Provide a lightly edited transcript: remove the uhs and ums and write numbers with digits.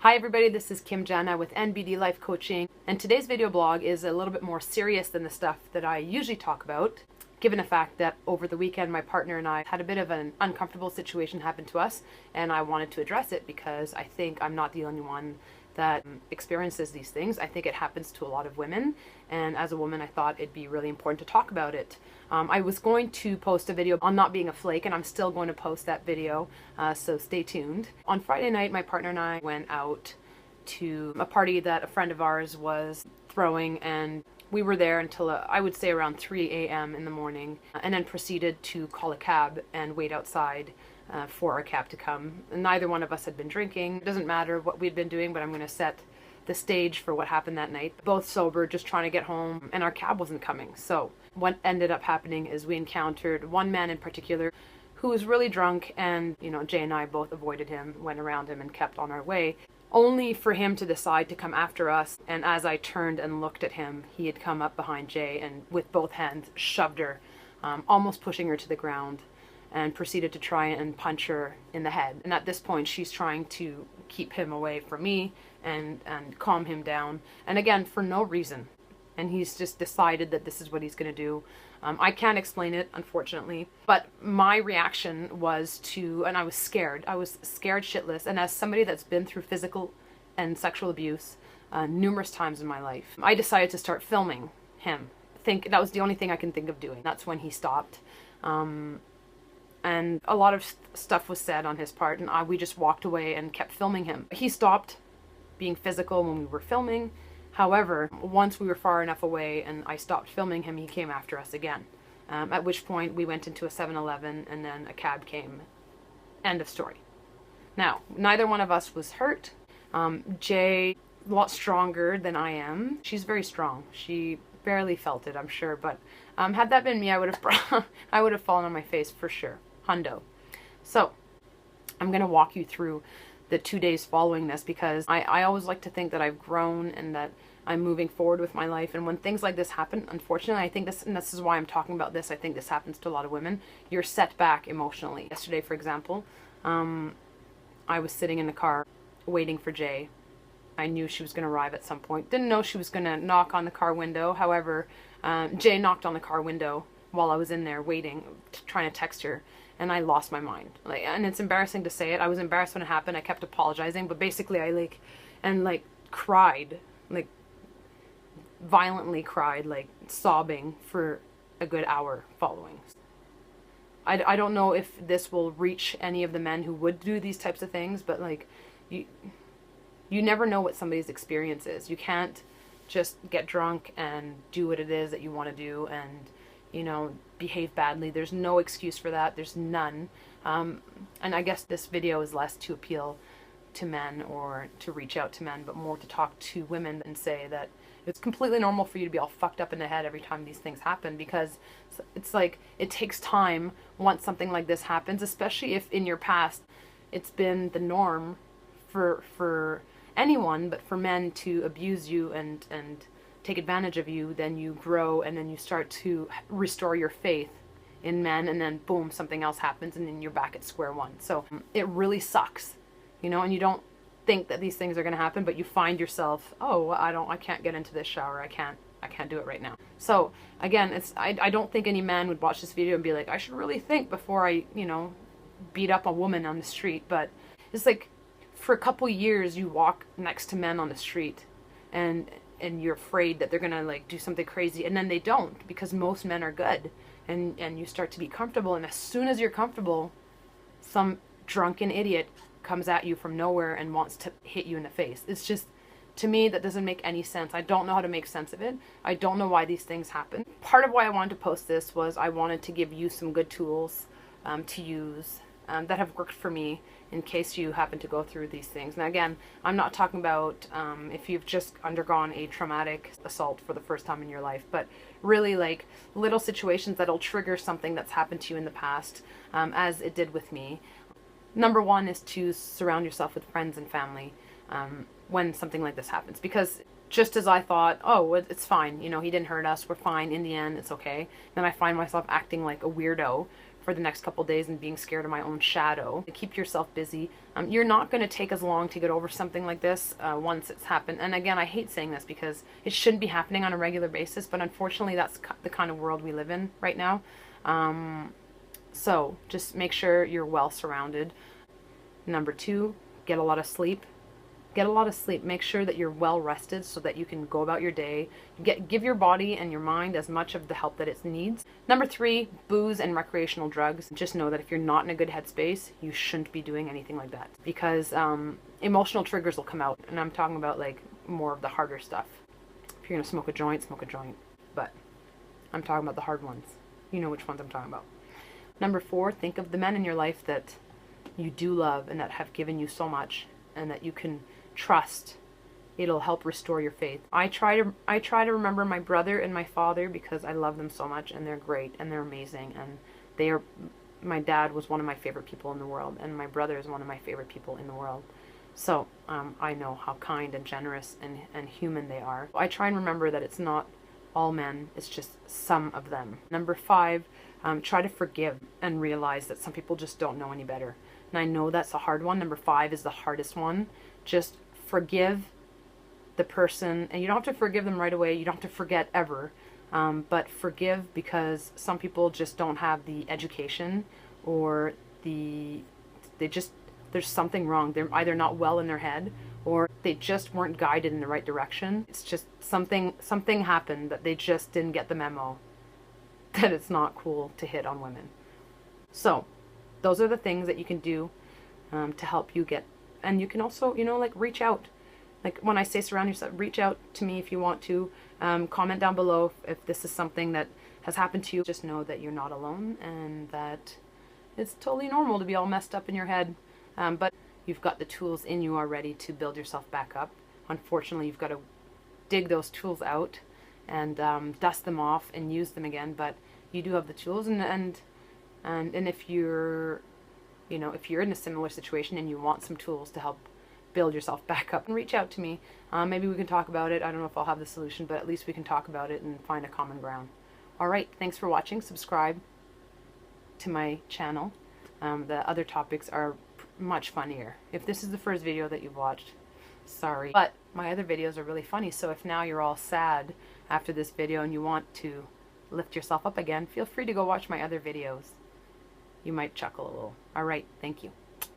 Hi everybody, this is Kim Jana with NBD Life Coaching, and today's video blog is a little bit more serious than the stuff that I usually talk about, given the fact that over the weekend my partner and I had a bit of an uncomfortable situation happen to us, and I wanted to address it because I think I'm not the only one that experiences these things. I think it happens to a lot of women, and as a woman I thought it'd be really important to talk about it. I was going to post a video on not being a flake, and I'm still going to post that video, so stay tuned. On Friday night, my partner and I went out to a party that a friend of ours was throwing, and we were there until I would say around 3 a.m. in the morning, and then proceeded to call a cab and wait outside for our cab to come. And neither one of us had been drinking. It doesn't matter what we'd been doing, but I'm going to set the stage for what happened that night. Both sober, just trying to get home, and our cab wasn't coming. So what ended up happening is we encountered one man in particular who was really drunk, and Jay and I both avoided him, went around him, and kept on our way, only for him to decide to come after us. And as I turned and looked at him, he had come up behind Jay and with both hands shoved her, almost pushing her to the ground, and proceeded to try and punch her in the head. And at this point she's trying to keep him away from me and calm him down, and again for no reason. And he's just decided that this is what he's going to do. I can't explain it, unfortunately, but my reaction was and I was scared shitless. And as somebody that's been through physical and sexual abuse numerous times in my life, I decided to start filming him. That was the only thing I can think of doing. That's when he stopped. And a lot of stuff was said on his part, and we just walked away and kept filming him. He stopped being physical when we were filming. However, once we were far enough away and I stopped filming him, he came after us again. At which point we went into a 7-Eleven, and then a cab came. End of story. Now, neither one of us was hurt. Jay, a lot stronger than I am. She's very strong. She barely felt it, I'm sure, but had that been me, I would have fallen on my face for sure. Hundo. So I'm going to walk you through the 2 days following this, because I always like to think that I've grown and that I'm moving forward with my life. And when things like this happen, unfortunately, I think this is why I'm talking about this. I think this happens to a lot of women. You're set back emotionally. Yesterday, for example, I was sitting in the car waiting for Jay. I knew she was going to arrive at some point. Didn't know she was going to knock on the car window. However, Jay knocked on the car window while I was in there waiting, trying to text her, and I lost my mind. And it's embarrassing to say it. I was embarrassed when it happened. I kept apologizing, but basically I cried, violently cried, sobbing for a good hour following. I don't know if this will reach any of the men who would do these types of things, but you never know what somebody's experience is. You can't just get drunk and do what it is that you want to do and behave badly. There's no excuse for that. There's none. And I guess this video is less to appeal to men or to reach out to men, but more to talk to women and say that it's completely normal for you to be all fucked up in the head every time these things happen, because it's it takes time once something like this happens, especially if in your past it's been the norm for anyone, but for men to abuse you and take advantage of you. Then you grow, and then you start to restore your faith in men, and then boom, something else happens, and then you're back at square one. So it really sucks, and you don't think that these things are going to happen, but you find yourself, oh, I can't get into this shower, I can't do it right now. So again, I don't think any man would watch this video and be like, I should really think before I beat up a woman on the street. But it's for a couple years you walk next to men on the street, and you're afraid that they're gonna do something crazy, and then they don't, because most men are good, and you start to be comfortable, and as soon as you're comfortable, some drunken idiot comes at you from nowhere and wants to hit you in the face. It's just, to me, that doesn't make any sense. I don't know how to make sense of it. I don't know why these things happen. Part of why I wanted to post this was I wanted to give you some good tools to use that have worked for me in case you happen to go through these things. Now again, I'm not talking about if you've just undergone a traumatic assault for the first time in your life, but really little situations that'll trigger something that's happened to you in the past, as it did with me. Number one is to surround yourself with friends and family when something like this happens, because just as I thought, oh, it's fine, he didn't hurt us, we're fine, in the end, it's okay, then I find myself acting like a weirdo for for the next couple days and being scared of my own shadow. Keep yourself busy. You're not going to take as long to get over something like this once it's happened. And again, I hate saying this because it shouldn't be happening on a regular basis, but unfortunately that's the kind of world we live in right now. So just make sure you're well surrounded. Number 2, get a lot of sleep. Get a lot of sleep. Make sure that you're well rested so that you can go about your day. Give your body and your mind as much of the help that it needs. Number 3, booze and recreational drugs. Just know that if you're not in a good headspace, you shouldn't be doing anything like that, because emotional triggers will come out. And I'm talking about like more of the harder stuff. If you're gonna smoke a joint, smoke a joint. But I'm talking about the hard ones. You know which ones I'm talking about. Number 4, think of the men in your life that you do love and that have given you so much and that you can trust. It'll help restore your faith. I try to remember my brother and my father because I love them so much, and they're great and they're amazing, and my dad was one of my favorite people in the world, and my brother is one of my favorite people in the world. So I know how kind and generous and human they are. I try and remember that it's not all men, it's just some of them. Number 5, try to forgive and realize that some people just don't know any better. And I know that's a hard one. Number 5 is the hardest one. Just forgive the person, and you don't have to forgive them right away. You don't have to forget ever, but forgive, because some people just don't have the education, or there's something wrong. They're either not well in their head, or they just weren't guided in the right direction. It's just something happened that they just didn't get the memo that it's not cool to hit on women. So those are the things that you can do to help you get. And you can also, like, reach out. Like when I say surround yourself, reach out to me if you want to. Comment down below if this is something that has happened to you. Just know that you're not alone, and that it's totally normal to be all messed up in your head. But you've got the tools in you already to build yourself back up. Unfortunately, you've got to dig those tools out and dust them off and use them again. But you do have the tools, and if you're if you're in a similar situation and you want some tools to help build yourself back up, and reach out to me. Maybe we can talk about it. I don't know if I'll have the solution, but at least we can talk about it and find a common ground. All right, thanks for watching. Subscribe to my channel. The other topics are much funnier. If this is the first video that you've watched, sorry, but my other videos are really funny. So if now you're all sad after this video and you want to lift yourself up again, feel free to go watch my other videos. You might chuckle a little. All right, thank you.